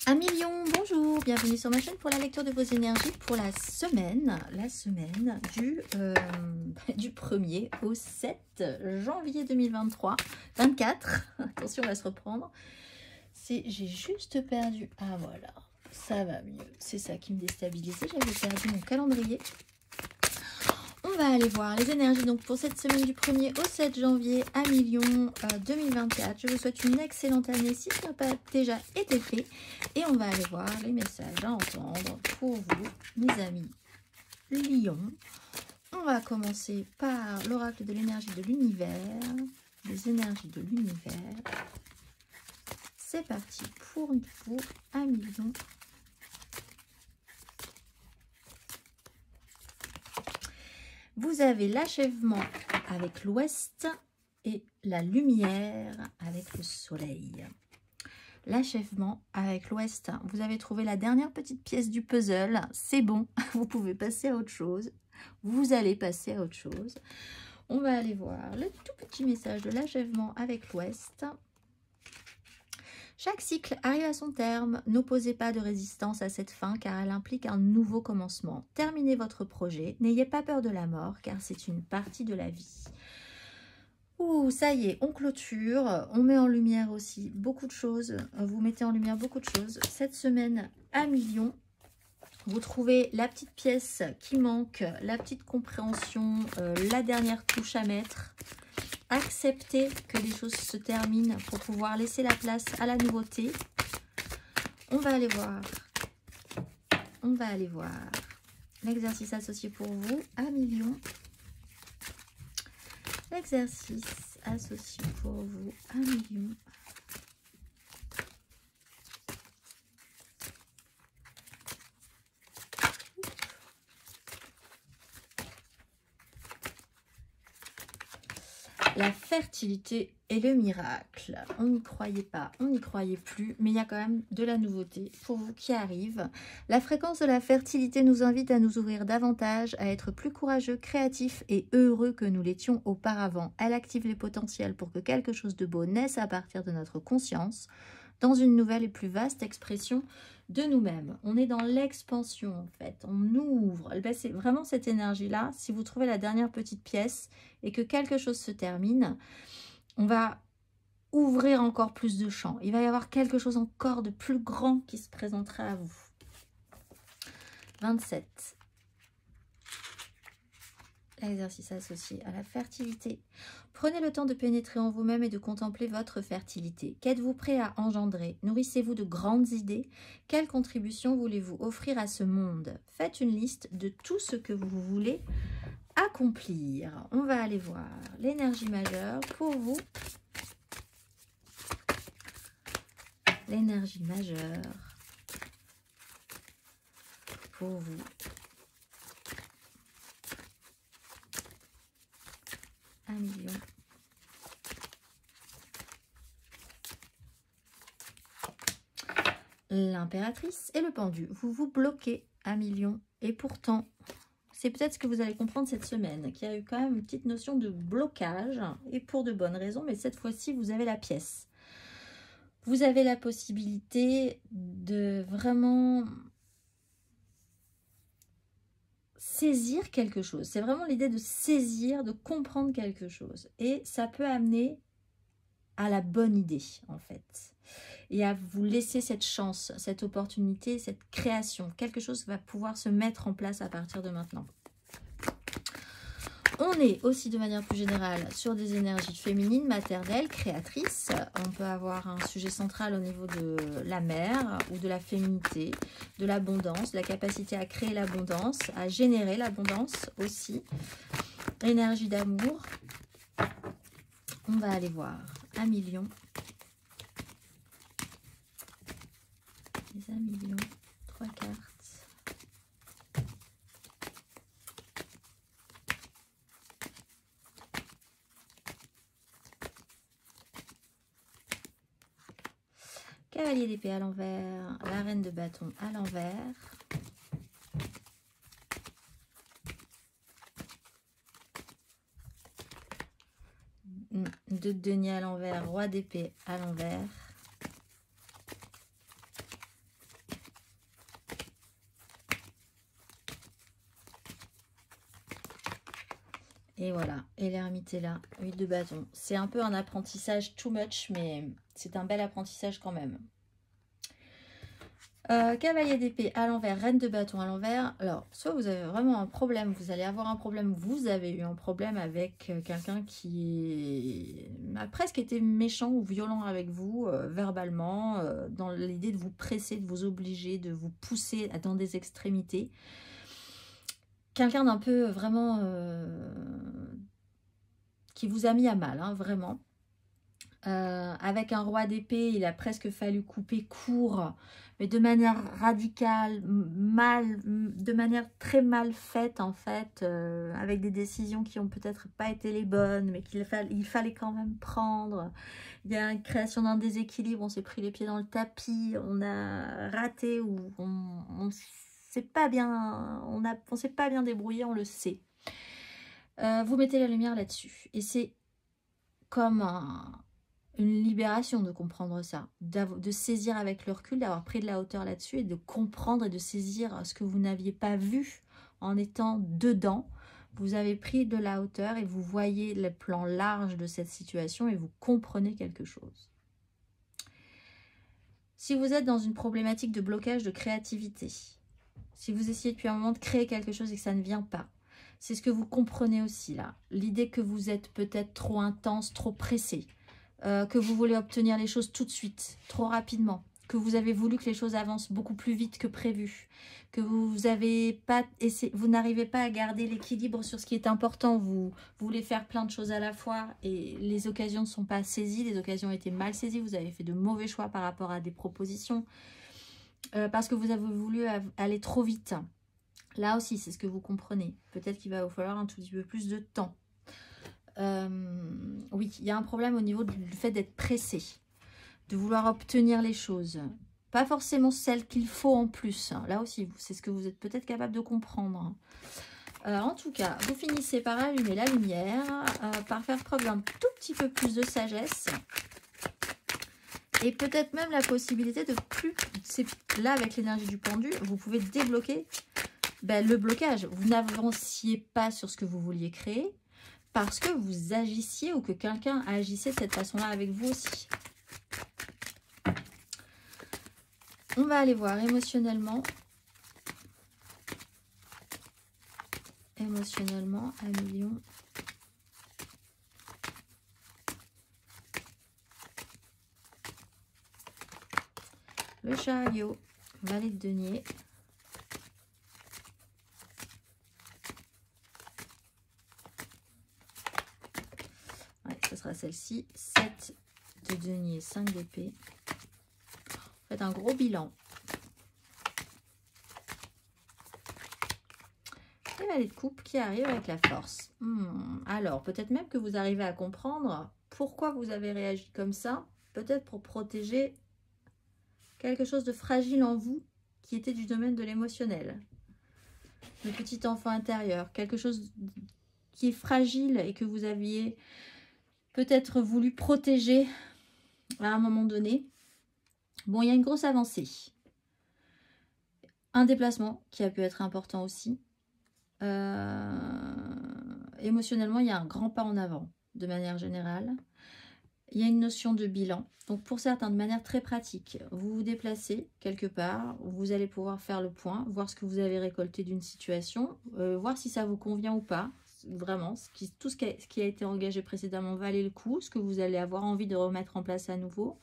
1 million, bonjour, bienvenue sur ma chaîne pour la lecture de vos énergies pour la semaine du 1er au 7 janvier 2023. 24, attention, on va se reprendre. J'ai juste perdu, ah voilà, ça va mieux, c'est ça qui me déstabilisait, j'avais perdu mon calendrier. On va aller voir les énergies donc pour cette semaine du 1er au 7 janvier à million 2024. Je vous souhaite une excellente année si ce n'a pas déjà été fait. Et on va aller voir les messages à entendre pour vous, mes amis Lion. On va commencer par l'oracle de l'énergie de l'univers. Les énergies de l'univers. C'est parti pour vous à million. Vous avez l'achèvement avec l'ouest et la lumière avec le soleil. L'achèvement avec l'ouest, vous avez trouvé la dernière petite pièce du puzzle, c'est bon, vous pouvez passer à autre chose. Vous allez passer à autre chose. On va aller voir le tout petit message de l'achèvement avec l'ouest. Chaque cycle arrive à son terme. N'opposez pas de résistance à cette fin car elle implique un nouveau commencement. Terminez votre projet. N'ayez pas peur de la mort car c'est une partie de la vie. Ouh, ça y est, on clôture. On met en lumière aussi beaucoup de choses. Vous mettez en lumière beaucoup de choses. Cette semaine à million, vous trouvez la petite pièce qui manque, la petite compréhension, la dernière touche à mettre. Accepter que les choses se terminent pour pouvoir laisser la place à la nouveauté. On va aller voir. On va aller voir l'exercice associé pour vous à million. L'exercice associé pour vous à million. La fertilité et le miracle. On n'y croyait pas, on n'y croyait plus, mais il y a quand même de la nouveauté pour vous qui arrive. La fréquence de la fertilité nous invite à nous ouvrir davantage, à être plus courageux, créatifs et heureux que nous l'étions auparavant. Elle active les potentiels pour que quelque chose de beau naisse à partir de notre conscience, dans une nouvelle et plus vaste expression de nous-mêmes. On est dans l'expansion en fait, on ouvre. Ben, c'est vraiment cette énergie-là. Si vous trouvez la dernière petite pièce et que quelque chose se termine, on va ouvrir encore plus de champs. Il va y avoir quelque chose encore de plus grand qui se présentera à vous. 27. L'exercice associé à la fertilité. Prenez le temps de pénétrer en vous-même et de contempler votre fertilité. Qu'êtes-vous prêt à engendrer? Nourrissez-vous de grandes idées? Quelle contribution voulez-vous offrir à ce monde? Faites une liste de tout ce que vous voulez accomplir. On va aller voir l'énergie majeure pour vous. L'énergie majeure pour vous. Un million. L'impératrice et le pendu. Vous vous bloquez à million. Et pourtant, c'est peut-être ce que vous allez comprendre cette semaine, qu'il y a eu quand même une petite notion de blocage, et pour de bonnes raisons, mais cette fois-ci, vous avez la pièce. Vous avez la possibilité de vraiment saisir quelque chose. C'est vraiment l'idée de saisir, de comprendre quelque chose. Et ça peut amener à la bonne idée, en fait. Et à vous laisser cette chance, cette opportunité, cette création. Quelque chose va pouvoir se mettre en place à partir de maintenant. On est aussi de manière plus générale sur des énergies féminines, maternelles, créatrices. On peut avoir un sujet central au niveau de la mère ou de la féminité, de l'abondance, de la capacité à créer l'abondance, à générer l'abondance aussi. Énergie d'amour. On va aller voir 1 million. Les 1 million, 3 cartes. Cavalier d'épée à l'envers, la reine de bâton à l'envers. Deux de denier à l'envers, roi d'épée à l'envers. Et voilà, et l'ermite est là, 8 de bâton. C'est un peu un apprentissage too much, mais c'est un bel apprentissage quand même. Cavalier d'épée à l'envers, reine de bâton à l'envers. Alors, soit vous avez vraiment un problème, vous allez avoir un problème, vous avez eu un problème avec quelqu'un qui a presque été méchant ou violent avec vous, verbalement, dans l'idée de vous presser, de vous obliger, de vous pousser dans des extrémités. Quelqu'un d'un peu vraiment qui vous a mis à mal, hein, vraiment. Avec un roi d'épée, il a presque fallu couper court, mais de manière radicale, de manière très mal faite en fait, avec des décisions qui ont peut-être pas été les bonnes, mais il fallait quand même prendre. Il y a une création d'un déséquilibre, on s'est pris les pieds dans le tapis, on a raté, ou on s'est pas bien, on s'est pas bien débrouillé, on le sait. Vous mettez la lumière là-dessus, et c'est comme une libération de comprendre ça, de saisir avec le recul, d'avoir pris de la hauteur là-dessus et de comprendre et de saisir ce que vous n'aviez pas vu en étant dedans. Vous avez pris de la hauteur et vous voyez le plan large de cette situation et vous comprenez quelque chose. Si vous êtes dans une problématique de blocage de créativité, si vous essayez depuis un moment de créer quelque chose et que ça ne vient pas, c'est ce que vous comprenez aussi là. L'idée que vous êtes peut-être trop intense, trop pressé, que vous voulez obtenir les choses tout de suite, trop rapidement, que vous avez voulu que les choses avancent beaucoup plus vite que prévu, que vous n'arrivez pas à garder l'équilibre sur ce qui est important, vous voulez faire plein de choses à la fois et les occasions ne sont pas saisies, les occasions ont été mal saisies, vous avez fait de mauvais choix par rapport à des propositions, parce que vous avez voulu aller trop vite. Là aussi, c'est ce que vous comprenez. Peut-être qu'il va vous falloir un tout petit peu plus de temps. Oui, il y a un problème au niveau du fait d'être pressé, de vouloir obtenir les choses. Pas forcément celles qu'il faut en plus. Là aussi, c'est ce que vous êtes peut-être capable de comprendre. En tout cas, vous finissez par allumer la lumière, par faire preuve d'un tout petit peu plus de sagesse. Et peut-être même la possibilité de plus... Là, avec l'énergie du pendu, vous pouvez débloquer le blocage. Vous n'avanciez pas sur ce que vous vouliez créer parce que vous agissiez ou que quelqu'un agissait de cette façon-là avec vous aussi. On va aller voir émotionnellement. Émotionnellement, 1 million. Le chariot, valet de denier. Ce sera celle-ci, 7 de denier, 5 d'épée. Faites un gros bilan. Et valet de coupe qui arrive avec la force. Alors, peut-être même que vous arrivez à comprendre pourquoi vous avez réagi comme ça. Peut-être pour protéger quelque chose de fragile en vous qui était du domaine de l'émotionnel. Le petit enfant intérieur, quelque chose qui est fragile et que vous aviez peut-être voulu protéger à un moment donné. Bon, il y a une grosse avancée. Un déplacement qui a pu être important aussi. Émotionnellement, il y a un grand pas en avant, de manière générale. Il y a une notion de bilan. Donc, pour certains, de manière très pratique, vous vous déplacez quelque part, vous allez pouvoir faire le point, voir ce que vous avez récolté d'une situation, voir si ça vous convient ou pas. Vraiment, tout ce qui a été engagé précédemment valait le coup, ce que vous allez avoir envie de remettre en place à nouveau.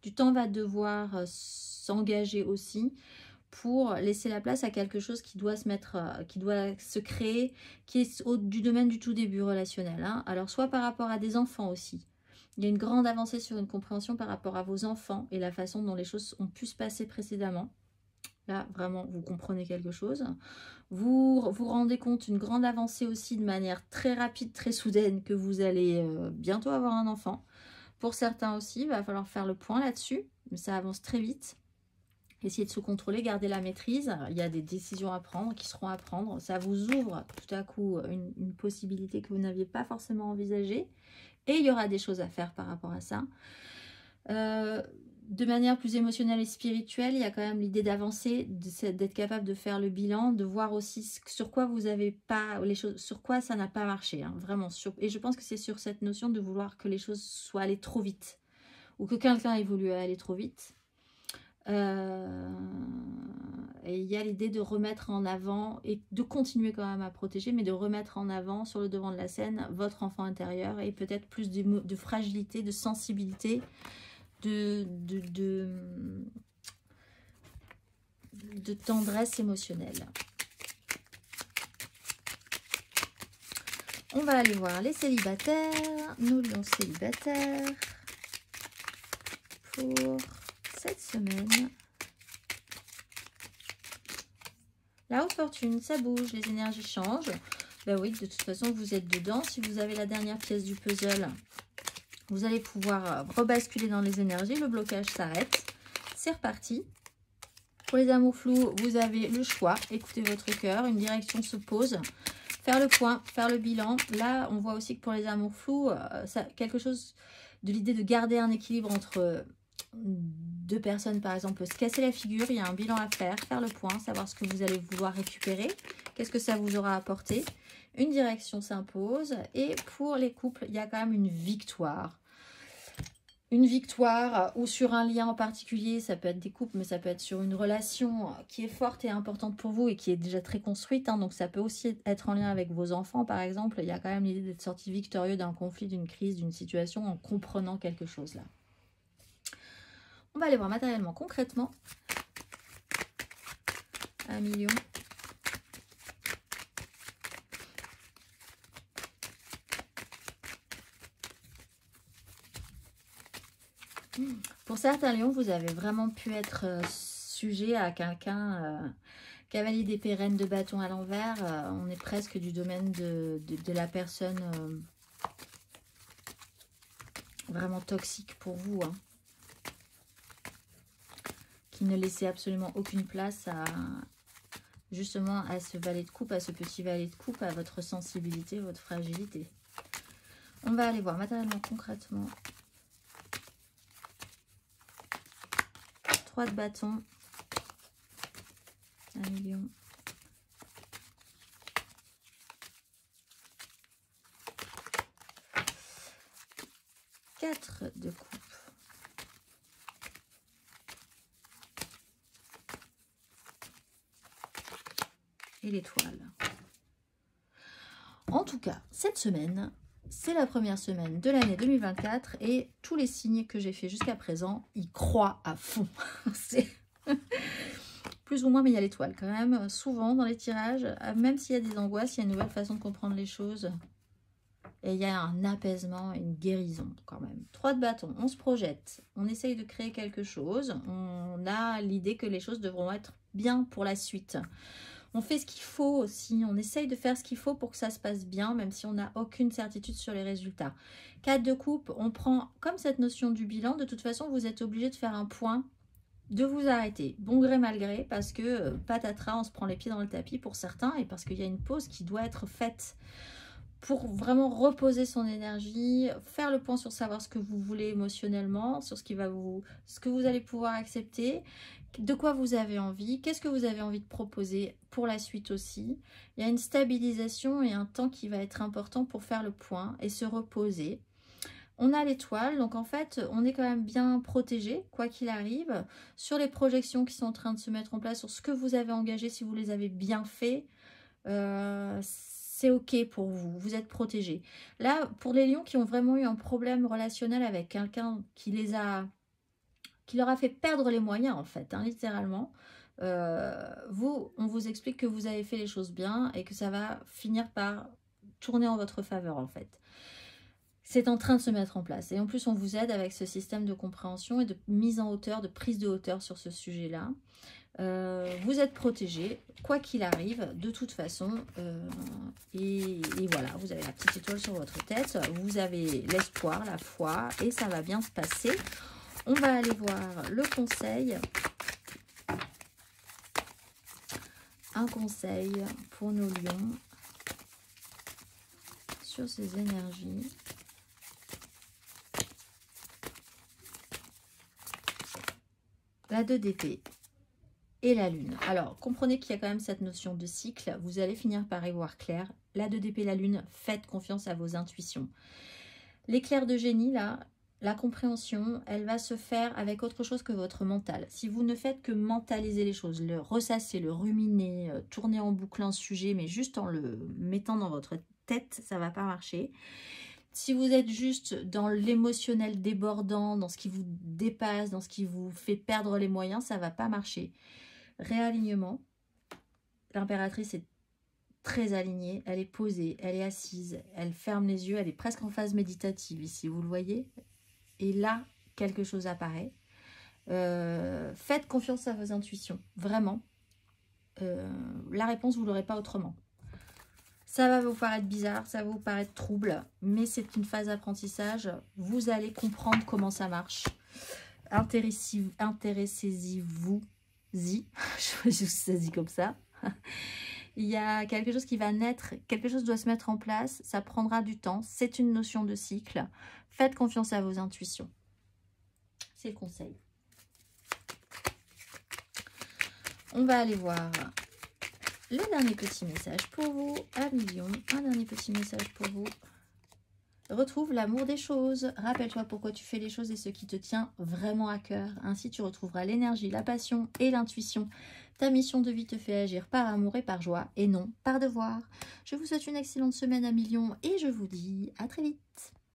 Du temps va devoir s'engager aussi pour laisser la place à quelque chose qui doit se créer, qui est du domaine du tout début relationnel. Hein. Alors, soit par rapport à des enfants aussi. Il y a une grande avancée sur une compréhension par rapport à vos enfants et la façon dont les choses ont pu se passer précédemment. Là, vraiment, vous comprenez quelque chose. Vous vous rendez compte une grande avancée aussi de manière très rapide, très soudaine, que vous allez bientôt avoir un enfant. Pour certains aussi, il va falloir faire le point là-dessus. Mais ça avance très vite. Essayez de se contrôler, garder la maîtrise. Il y a des décisions à prendre qui seront à prendre. Ça vous ouvre tout à coup une possibilité que vous n'aviez pas forcément envisagée. Et il y aura des choses à faire par rapport à ça. de manière plus émotionnelle et spirituelle, il y a quand même l'idée d'avancer, d'être capable de faire le bilan, de voir aussi sur quoi vous avez pas les choses, sur quoi ça n'a pas marché, hein, vraiment. Et je pense que c'est sur cette notion de vouloir que les choses soient allées trop vite ou que quelqu'un ait voulu aller trop vite. Et il y a l'idée de remettre en avant et de continuer quand même à protéger, mais de remettre en avant sur le devant de la scène votre enfant intérieur et peut-être plus de fragilité, de sensibilité, de tendresse émotionnelle. On va aller voir les célibataires, nos lions célibataires pour cette semaine. La haute fortune, ça bouge, les énergies changent. Ben oui, de toute façon, vous êtes dedans. Si vous avez la dernière pièce du puzzle, vous allez pouvoir rebasculer dans les énergies. Le blocage s'arrête. C'est reparti. Pour les amours flous, vous avez le choix. Écoutez votre cœur. Une direction se pose. Faire le point, faire le bilan. Là, on voit aussi que pour les amours flous, quelque chose de l'idée de garder un équilibre entre deux personnes, par exemple, se casser la figure. Il y a un bilan à faire le point, savoir ce que vous allez vouloir récupérer. Qu'est-ce que ça vous aura apporté? Une direction s'impose. Et pour les couples, il y a quand même une victoire. Une victoire ou sur un lien en particulier, ça peut être des couples, mais ça peut être sur une relation qui est forte et importante pour vous et qui est déjà très construite. Hein, donc ça peut aussi être en lien avec vos enfants, par exemple. Il y a quand même l'idée d'être sorti victorieux d'un conflit, d'une crise, d'une situation en comprenant quelque chose là. On va aller voir matériellement, concrètement. 1 million. Pour certains lions, vous avez vraiment pu être sujet à quelqu'un cavalier d'épée, reine de bâton à l'envers. On est presque du domaine de la personne vraiment toxique pour vous. Hein, qui ne laissait absolument aucune place justement à ce valet de coupe, à ce petit valet de coupe, à votre sensibilité, votre fragilité. On va aller voir matériellement, concrètement. 3 de bâton, 1 million. Quatre de coupe. Et l'étoile. En tout cas, cette semaine, c'est la première semaine de l'année 2024 et tous les signes que j'ai fait jusqu'à présent, ils croient à fond. C'est plus ou moins, mais il y a l'étoile quand même. Souvent dans les tirages, même s'il y a des angoisses, il y a une nouvelle façon de comprendre les choses. Et il y a un apaisement et une guérison quand même. 3 de bâton, on se projette, on essaye de créer quelque chose. On a l'idée que les choses devront être bien pour la suite. On fait ce qu'il faut aussi, on essaye de faire ce qu'il faut pour que ça se passe bien, même si on n'a aucune certitude sur les résultats. 4 de coupe, on prend comme cette notion du bilan, de toute façon vous êtes obligé de faire un point, de vous arrêter, bon gré mal gré, parce que patatras, on se prend les pieds dans le tapis pour certains, et parce qu'il y a une pause qui doit être faite pour vraiment reposer son énergie, faire le point sur savoir ce que vous voulez émotionnellement, sur ce que vous allez pouvoir accepter, de quoi vous avez envie, qu'est-ce que vous avez envie de proposer pour la suite aussi. Il y a une stabilisation et un temps qui va être important pour faire le point et se reposer. On a l'étoile, donc en fait, on est quand même bien protégé, quoi qu'il arrive, sur les projections qui sont en train de se mettre en place, sur ce que vous avez engagé, si vous les avez bien fait. C'est ok pour vous, vous êtes protégé. Là, pour les lions qui ont vraiment eu un problème relationnel avec quelqu'un qui leur a fait perdre les moyens en fait, hein, littéralement, on vous explique que vous avez fait les choses bien et que ça va finir par tourner en votre faveur en fait. C'est en train de se mettre en place. Et en plus, on vous aide avec ce système de compréhension et de mise en hauteur, de prise de hauteur sur ce sujet-là. Vous êtes protégé, quoi qu'il arrive, de toute façon. Et voilà, vous avez la petite étoile sur votre tête. Vous avez l'espoir, la foi, et ça va bien se passer. On va aller voir le conseil. Un conseil pour nos lions sur ces énergies. la 2 d'épée et la lune. Alors, comprenez qu'il y a quand même cette notion de cycle. Vous allez finir par y voir clair. La 2 d'épée, la lune, faites confiance à vos intuitions. L'éclair de génie, là, la compréhension, elle va se faire avec autre chose que votre mental. Si vous ne faites que mentaliser les choses, le ressasser, le ruminer, tourner en boucle un sujet, mais juste en le mettant dans votre tête, ça ne va pas marcher. Si vous êtes juste dans l'émotionnel débordant, dans ce qui vous dépasse, dans ce qui vous fait perdre les moyens, ça ne va pas marcher. Réalignement. L'impératrice est très alignée, elle est posée, elle est assise, elle ferme les yeux, elle est presque en phase méditative ici, vous le voyez. Et là, quelque chose apparaît. Faites confiance à vos intuitions, vraiment. La réponse, vous ne l'aurez pas autrement. Ça va vous paraître bizarre, ça va vous paraître trouble, mais c'est une phase d'apprentissage. Vous allez comprendre comment ça marche. Intéressez-vous-y. Je ça dit comme ça. Il y a quelque chose qui va naître, quelque chose doit se mettre en place, ça prendra du temps, c'est une notion de cycle. Faites confiance à vos intuitions. C'est le conseil. On va aller voir le dernier petit message pour vous, à million. Un dernier petit message pour vous. Retrouve l'amour des choses. Rappelle-toi pourquoi tu fais les choses et ce qui te tient vraiment à cœur. Ainsi, tu retrouveras l'énergie, la passion et l'intuition. Ta mission de vie te fait agir par amour et par joie et non par devoir. Je vous souhaite une excellente semaine à million et je vous dis à très vite.